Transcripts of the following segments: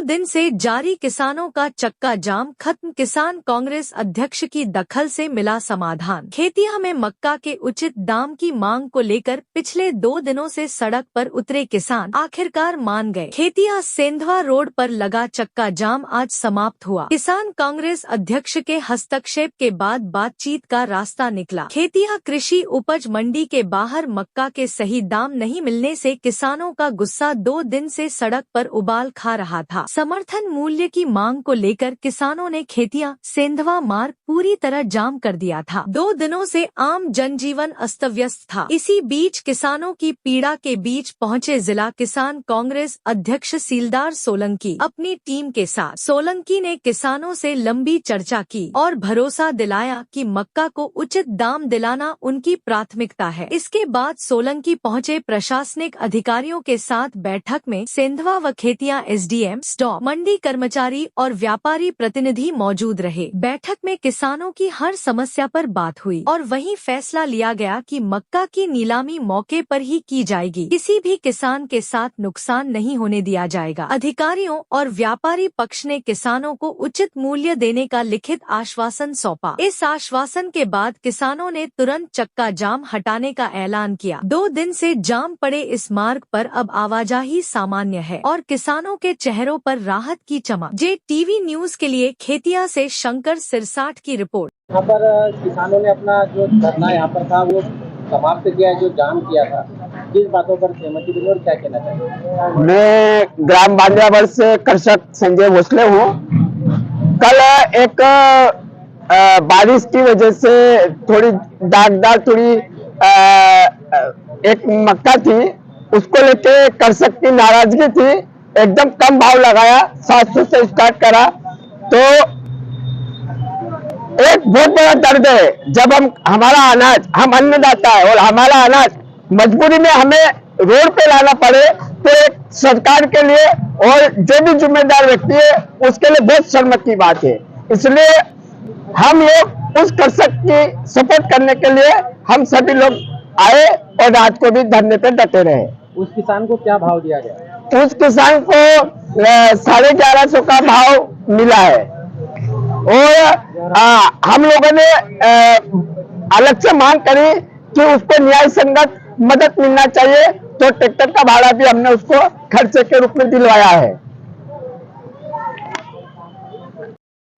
दिन से जारी किसानों का चक्का जाम खत्म, किसान कांग्रेस अध्यक्ष की दखल से मिला समाधान। खेतिया में मक्का के उचित दाम की मांग को लेकर पिछले 2 दिनों से सड़क पर उतरे किसान आखिरकार मान गए। खेतिया सेंधवा रोड पर लगा चक्का जाम आज समाप्त हुआ। किसान कांग्रेस अध्यक्ष के हस्तक्षेप के बाद बातचीत का रास्ता निकला। खेतिया कृषि उपज मंडी के बाहर मक्का के सही दाम नहीं मिलने से किसानों का गुस्सा 2 दिन से सड़क पर उबाल खा रहा था। समर्थन मूल्य की मांग को लेकर किसानों ने खेतिया सेंधवा मार्ग पूरी तरह जाम कर दिया था। 2 दिनों से आम जनजीवन अस्त व्यस्त था। इसी बीच किसानों की पीड़ा के बीच पहुंचे जिला किसान कांग्रेस अध्यक्ष सीलदार सोलंकी अपनी टीम के साथ। सोलंकी ने किसानों से लंबी चर्चा की और भरोसा दिलाया कि मक्का को उचित दाम दिलाना उनकी प्राथमिकता है। इसके बाद सोलंकी पहुंचे प्रशासनिक अधिकारियों के साथ बैठक में सेंधवा व खेतिया एसडीएम, स्टॉक, मंडी कर्मचारी और व्यापारी प्रतिनिधि मौजूद रहे। बैठक में किसानों की हर समस्या पर बात हुई और वहीं फैसला लिया गया कि मक्का की नीलामी मौके पर ही की जाएगी। किसी भी किसान के साथ नुकसान नहीं होने दिया जाएगा। अधिकारियों और व्यापारी पक्ष ने किसानों को उचित मूल्य देने का लिखित आश्वासन सौंपा। इस आश्वासन के बाद किसानों ने तुरंत चक्का जाम हटाने का ऐलान किया। 2 दिन से जाम पड़े इस मार्ग पर अब आवाजाही सामान्य है और किसानों के चेहरों पर राहत की चमक। JTV न्यूज के लिए खेतिया से शंकर सिरसाठ की रिपोर्ट। यहाँ पर किसानों ने अपना जो धरना यहाँ पर था वो समाप्त किया है, जो जाम किया था। किस बातों पर सहमति मिली और क्या कहना चाहिए? मैं ग्राम बांदियाबड़ से कृषक संजय भोसले हूँ। कल एक बारिश की वजह से थोड़ी दागदार थोड़ी एक मक्का थी, उसको लेके कृषक की नाराजगी थी। एकदम कम भाव लगाया, 700 से स्टार्ट करा। तो एक बहुत बड़ा दर्द है जब हमारा अनाज, हम अन्नदाता है और हमारा अनाज मजबूरी में हमें रोड पे लाना पड़े, तो एक सरकार के लिए और जो भी जिम्मेदार व्यक्ति है उसके लिए बहुत शर्म की बात है। इसलिए हम लोग उस कृषक की सपोर्ट करने के लिए हम सभी लोग आए और रात को भी धरने पे डटे रहे। उस किसान को क्या भाव दिया गया? उस किसान को 1150 का भाव मिला है और हम लोगों ने अलग से मांग करी कि उसको न्याय संगत मदद मिलना चाहिए, तो ट्रैक्टर का भाड़ा भी हमने उसको खर्चे के रूप में दिलवाया है।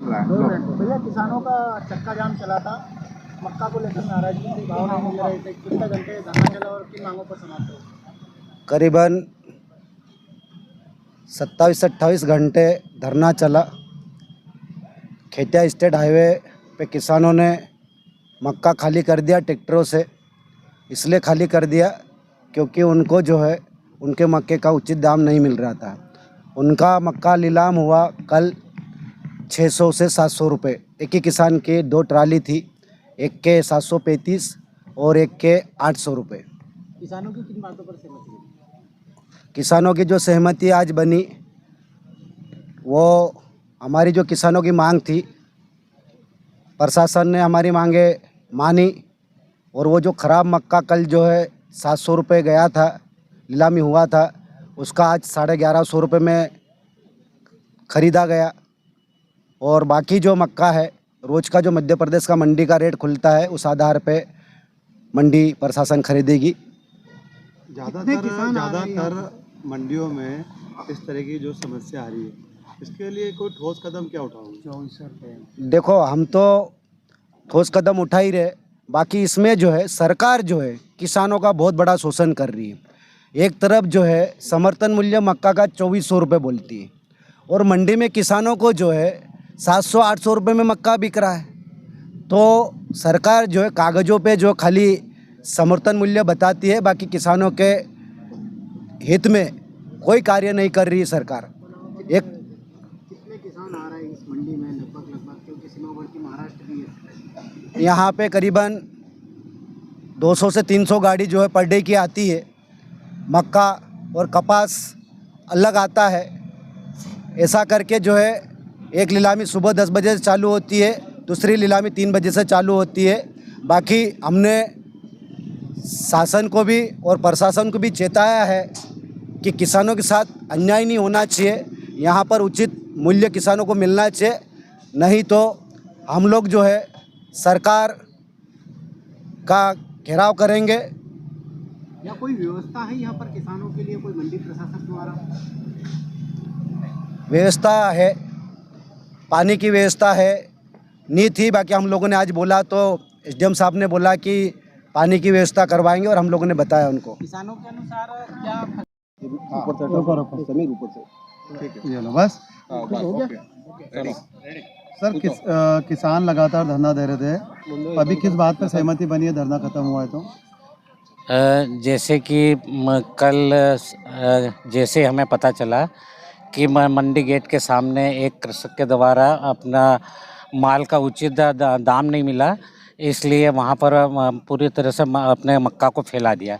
भैया, किसानों का चक्का जाम चला था, मक्का को लेकर नाराजगी थी, भाव नहीं मिल रहे थे। कितने घंटे धरना चला और किन मांगों पर समाप्त हुआ? करीबन 27 से 28 घंटे धरना चला। खेतिया स्टेट हाईवे पे किसानों ने मक्का खाली कर दिया ट्रैक्टरों से। इसलिए खाली कर दिया क्योंकि उनको जो है उनके मक्के का उचित दाम नहीं मिल रहा था। उनका मक्का नीलाम हुआ कल 600 से 700 रुपये। एक ही किसान के 2 ट्राली थी, एक के 735 और एक के 800 रुपये। किसानों की किन बातों पर सहमति हुई? किसानों की जो सहमति आज बनी वो हमारी जो किसानों की मांग थी, प्रशासन ने हमारी मांगे मानी और वो जो ख़राब मक्का कल जो है 700 रुपये गया था, नीलामी हुआ था, उसका आज 1150 रुपये में ख़रीदा गया। और बाकी जो मक्का है, रोज़ का जो मध्य प्रदेश का मंडी का रेट खुलता है, उस आधार पे मंडी प्रशासन खरीदेगी। ज़्यादातर मंडियों में इस तरह की जो समस्या आ रही है, इसके लिए कोई ठोस कदम क्या उठाओगे? देखो, हम तो ठोस कदम उठा ही रहे, बाकी इसमें जो है सरकार जो है किसानों का बहुत बड़ा शोषण कर रही है। एक तरफ जो है समर्थन मूल्य मक्का का 2400 रुपये बोलती है और मंडी में किसानों को जो है 700-800 रुपये में मक्का बिक रहा है। तो सरकार जो है कागज़ों पे जो खाली समर्थन मूल्य बताती है, बाकी किसानों के हित में कोई कार्य नहीं कर रही है सरकार। एक कितने किसान आ रहे हैं इस मंडी में? लगभग क्योंकि सीमावर्ती महाराष्ट्र भी है। यहाँ पे करीबन 200 से 300 गाड़ी जो है पर डे की आती है। मक्का और कपास अलग आता है। ऐसा करके जो है एक नीलामी सुबह 10 बजे से चालू होती है, दूसरी नीलामी 3 बजे से चालू होती है। बाकी हमने शासन को भी और प्रशासन को भी चेताया है कि किसानों के साथ अन्याय नहीं होना चाहिए। यहाँ पर उचित मूल्य किसानों को मिलना चाहिए, नहीं तो हम लोग जो है सरकार का घेराव करेंगे। या कोई व्यवस्था है यहाँ पर किसानों के लिए, कोई मंडी प्रशासन द्वारा? व्यवस्था है, पानी की व्यवस्था है, नहीं थी। बाकी हम लोगों ने आज बोला तो एसडीएम साहब ने बोला कि पानी की व्यवस्था करवाएंगे और हम लोगों ने बताया उनको। किसानों के अनुसार क्या ये लो बस। हो गया? सर किसान लगातार धरना दे रहे थे, अभी किस बात पर सहमति बनी है धरना खत्म हुआ है तो? जैसे कि कल जैसे हमें पता चला कि मंडी गेट के सामने एक कृषक के द्वारा अपना माल का उचित दाम नहीं मिला, इसलिए वहाँ पर पूरी तरह से अपने मक्का को फैला दिया।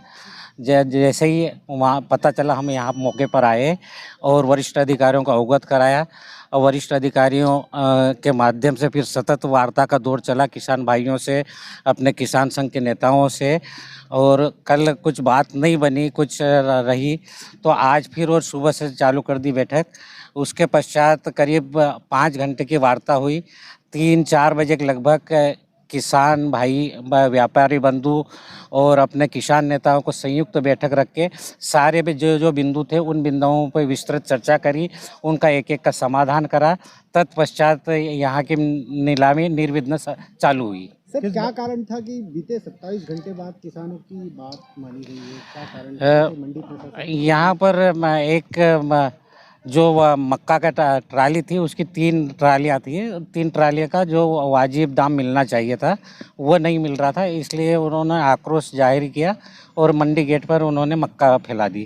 जैसे ही वहाँ पता चला, हम यहाँ मौके पर आए और वरिष्ठ अधिकारियों को अवगत कराया और वरिष्ठ अधिकारियों के माध्यम से फिर सतत वार्ता का दौर चला किसान भाइयों से, अपने किसान संघ के नेताओं से, और कल कुछ बात नहीं बनी, कुछ रही तो आज फिर और सुबह से चालू कर दी बैठक। उसके पश्चात करीब 5 घंटे की वार्ता हुई। 3-4 बजे के लगभग किसान भाई, व्यापारी बंधु और अपने किसान नेताओं को संयुक्त बैठक रख के सारे भी जो बिंदु थे उन बिंदुओं पर विस्तृत चर्चा करी, उनका एक एक का समाधान करा। तत्पश्चात यहाँ की नीलामी निर्विघ्न चालू हुई। सर क्या कारण था कि बीते 27 घंटे बाद किसानों की बात मानी गई है? क्या कारण मंडी प्रशासन? यहाँ पर एक जो मक्का का ट्राली थी, उसकी 3 ट्रालियाँ थी। 3 ट्रालियों का जो वाजिब दाम मिलना चाहिए था वो नहीं मिल रहा था, इसलिए उन्होंने आक्रोश जाहिर किया और मंडी गेट पर उन्होंने मक्का फैला दी।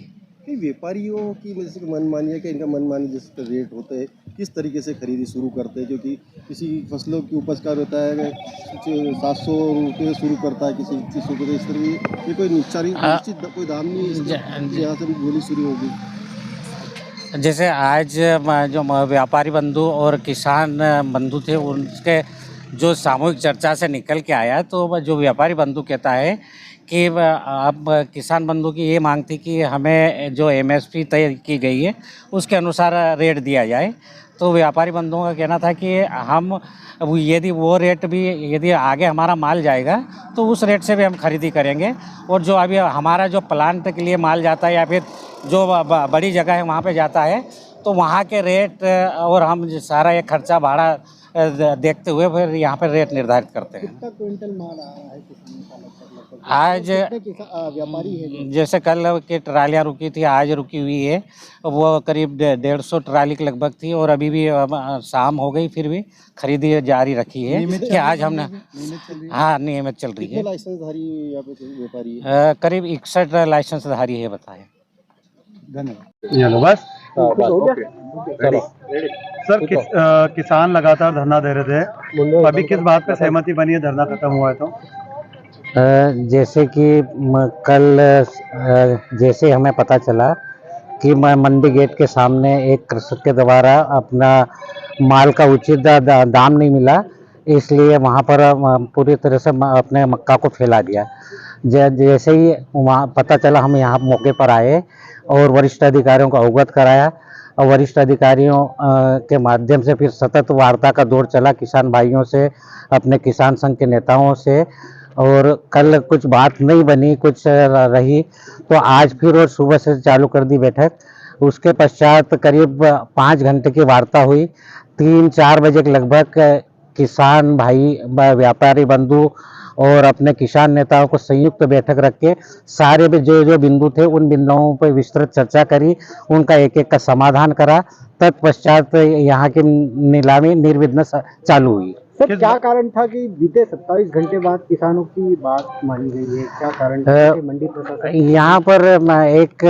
व्यापारियों की वजह से मनमानी है कि इनका मनमानी जिस रेट होते हैं किस तरीके से खरीदी शुरू करते हैं, क्योंकि किसी फसलों की उपज का होता है 700 रुपये शुरू करता है, किसी 21 रुपये, इस तरह ये कोई निश्चित कोई दाम नहीं यहाँ से बोली शुरू होगी। जैसे आज जो व्यापारी बंधु और किसान बंधु थे उनके जो सामूहिक चर्चा से निकल के आया, तो जो व्यापारी बंधु कहता है कि अब किसान बंधु की ये मांग थी कि हमें जो एमएसपी तय की गई है उसके अनुसार रेट दिया जाए। तो व्यापारी बंधुओं का कहना था कि हम यदि वो रेट भी यदि आगे हमारा माल जाएगा तो उस रेट से भी हम खरीदी करेंगे, और जो अभी हमारा जो प्लांट के लिए माल जाता है या फिर जो बड़ी जगह है वहाँ पे जाता है तो वहाँ के रेट और हम सारा ये खर्चा भाड़ा देखते हुए फिर यहाँ पर रेट निर्धारित करते हैं। कितना क्विंटल माल आया है किसानों का लगभग? आज व्यापारी है जैसे कल की ट्रालियाँ रुकी थी, आज रुकी हुई है, वो करीब 150 ट्राली के लगभग थी, और अभी भी शाम हो गई फिर भी खरीदी जारी रखी है कि आज हमने हाँ नियमित चल रही है। लाइसेंसधारी यहाँ पे व्यापारी करीब 61 लाइसेंसधारी है बताया। धन्यवाद। ये लो बस। सर किसान लगातार धरना दे रहे थे, अभी किस बात पर सहमति बनी है धरना खत्म हुआ है तो? जैसे कि कल जैसे हमें पता चला कि मंडी गेट के सामने एक कृषक के द्वारा अपना माल का उचित दाम नहीं मिला, इसलिए वहाँ पर पूरी तरह से अपने मक्का को फैला दिया। जैसे ही वहाँ पता चला, हम यहाँ मौके पर आए और वरिष्ठ अधिकारियों को अवगत कराया और वरिष्ठ अधिकारियों के माध्यम से फिर सतत वार्ता का दौर चला किसान भाइयों से, अपने किसान संघ के नेताओं से, और कल कुछ बात नहीं बनी, कुछ रही तो आज फिर और सुबह से चालू कर दी बैठक। उसके पश्चात करीब 5 घंटे की वार्ता हुई। 3-4 बजे के लगभग किसान भाई, व्यापारी बंधु और अपने किसान नेताओं को संयुक्त बैठक रख के सारे भी जो बिंदु थे उन बिंदुओं पर विस्तृत चर्चा करी, उनका एक एक का समाधान करा। तत्पश्चात यहाँ की नीलामी निर्विघ्न चालू हुई। सर क्या कारण था कि बीते 27 घंटे बाद किसानों की बात मानी गई है? क्या कारण था मंडी प्रशासन? यहाँ पर एक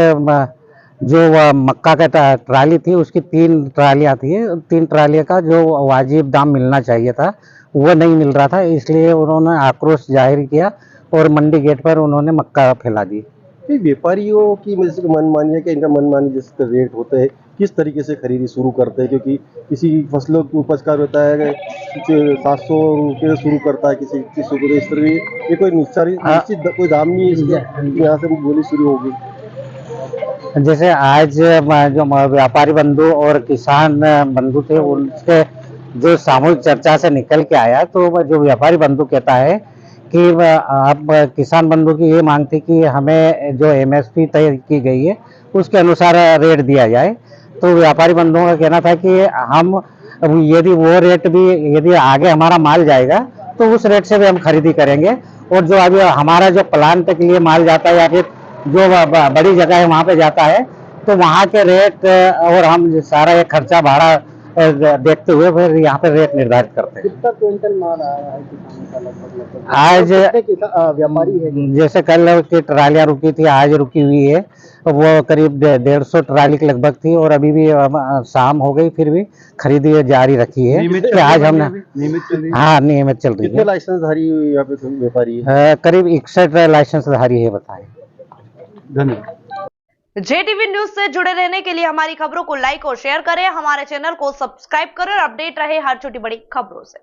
जो मक्का का ट्राली थी, उसकी 3 ट्रालियाँ थी। 3 ट्रालियों का जो वाजिब दाम मिलना चाहिए था वो नहीं मिल रहा था, इसलिए उन्होंने आक्रोश जाहिर किया और मंडी गेट पर उन्होंने मक्का फैला दी। व्यापारियों की वजह से मनमानी है कि इनका मनमानी जिस रेट होते हैं किस तरीके से खरीदी शुरू करते हैं, क्योंकि किसी फसलों की उपज का होता है 700 रुपये शुरू करता है, किसी 21 रुपये, इस तरह ये कोई निश्चित कोई दाम नहीं है यहाँ से बोली शुरू होगी। जैसे आज जो व्यापारी बंधु और किसान बंधु थे उनसे जो सामूहिक चर्चा से निकल के आया, तो जो व्यापारी बंधु कहता है कि अब किसान बंधु की ये मांग थी कि हमें जो एमएसपी तय की गई है उसके अनुसार रेट दिया जाए। तो व्यापारी बंधुओं का कहना था कि हम यदि वो रेट भी यदि आगे हमारा माल जाएगा तो उस रेट से भी हम खरीदी करेंगे, और जो अभी हमारा जो प्लांट के लिए माल जाता है या फिर जो बड़ी जगह है वहाँ पे जाता है तो वहाँ के रेट और हम सारा ये खर्चा भाड़ा देखते हुए फिर यहाँ पे रेट निर्धारित करते हैं। कितना क्विंटल माल आया है किसानों का लगभग? आज व्यापारी है जैसे कल की ट्रालियाँ रुकी थी, आज रुकी हुई है, वो करीब 150 ट्राली के लगभग थी, और अभी भी शाम हो गई फिर भी खरीदी जारी रखी है कि आज हमने नियमित चल रही है। हाँ नियमित चल रही कितने है। लाइसेंसधारी यहाँ पे व्यापारी है? करीब 61 लाइसेंसधारी है बताए। धन्यवाद। JTV न्यूज से जुड़े रहने के लिए हमारी खबरों को लाइक और शेयर करें, हमारे चैनल को सब्सक्राइब करें और अपडेट रहे हर छोटी बड़ी खबरों से।